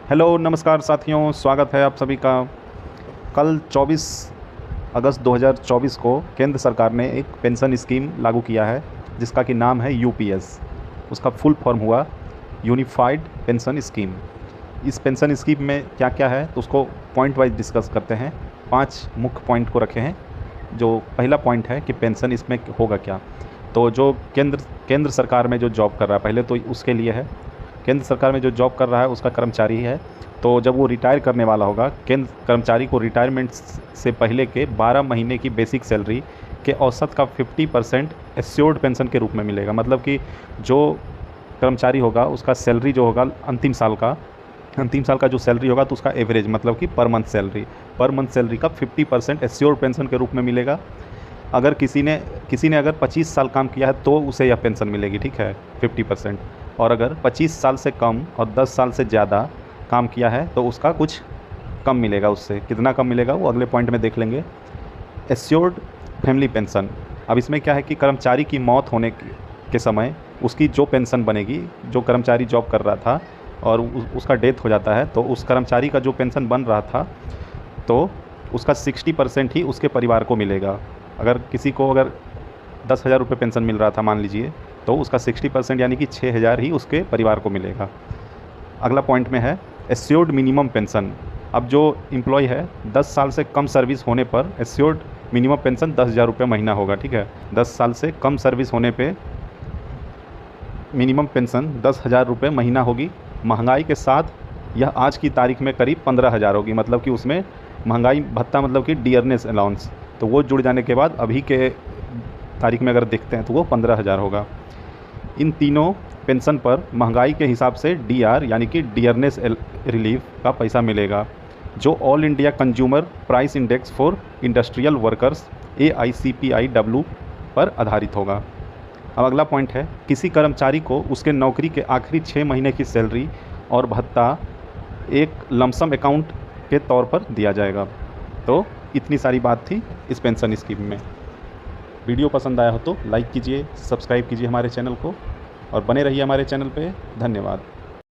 Hello नमस्कार साथियों, स्वागत है आप सभी का। कल 24 अगस्त 2024 को केंद्र सरकार ने एक पेंशन स्कीम लागू किया है जिसका कि नाम है यूपीएस। उसका फुल फॉर्म हुआ यूनिफाइड पेंशन स्कीम। इस पेंशन स्कीम में क्या क्या है तो उसको पॉइंट वाइज डिस्कस करते हैं। 5 मुख्य पॉइंट को रखे हैं। जो पहला पॉइंट है कि पेंशन इसमें होगा क्या। तो जो केंद्र सरकार में जो जॉब कर रहा है, पहले तो उसके लिए है। केंद्र सरकार में जो जॉब कर रहा है उसका कर्मचारी है, तो जब वो रिटायर करने वाला होगा, केंद्र कर्मचारी को रिटायरमेंट से पहले के 12 महीने की बेसिक सैलरी के औसत का 50% एश्योर्ड पेंशन के रूप में मिलेगा। मतलब कि जो कर्मचारी होगा उसका सैलरी जो होगा अंतिम साल का जो सैलरी होगा तो उसका एवरेज मतलब कि पर मंथ सैलरी का 50% एश्योर्ड पेंशन के रूप में मिलेगा। अगर किसी ने अगर 25 साल काम किया है तो उसे यह पेंशन मिलेगी, ठीक है, 50%। और अगर 25 साल से कम और 10 साल से ज़्यादा काम किया है तो उसका कुछ कम मिलेगा। उससे कितना कम मिलेगा वो अगले पॉइंट में देख लेंगे। एश्योर्ड फैमिली पेंशन, अब इसमें क्या है कि कर्मचारी की मौत होने के समय उसकी जो पेंशन बनेगी, जो कर्मचारी जॉब कर रहा था और उसका डेथ हो जाता है तो उस कर्मचारी का जो पेंशन बन रहा था तो उसका 60% ही उसके परिवार को मिलेगा। अगर किसी को 10,000 रुपये पेंशन मिल रहा था मान लीजिए, तो उसका 60% यानी कि 6,000 ही उसके परिवार को मिलेगा। अगला पॉइंट में है एश्योर्ड मिनिमम पेंशन। अब जो एम्प्लॉय है 10 साल से कम सर्विस होने पर एश्योर्ड मिनिमम पेंशन 10,000 रुपये महीना होगा, ठीक है। 10 साल से कम सर्विस होने पे मिनिमम पेंशन 10,000 रुपये महीना होगी। महंगाई के साथ यह आज की तारीख में करीब 15,000 होगी। मतलब कि उसमें महंगाई भत्ता मतलब कि डियरनेस अलाउंस, तो वो जुड़ जाने के बाद अभी के तारीख में अगर देखते हैं तो वो 15,000 होगा। इन तीनों पेंशन पर महंगाई के हिसाब से डीआर यानी कि डियरनेस रिलीफ का पैसा मिलेगा, जो all India consumer price index for industrial workers AICPIW पर आधारित होगा। अब अगला पॉइंट है किसी कर्मचारी को उसके नौकरी के आखिरी 6 महीने की सैलरी और भत्ता एक लमसम अकाउंट के तौर पर दिया जाएगा। तो इतनी सारी बात थी इस पेंशन स्कीम में। वीडियो पसंद आया हो तो लाइक कीजिए, सब्सक्राइब कीजिए हमारे चैनल को और बने रहिए हमारे चैनल पे। धन्यवाद।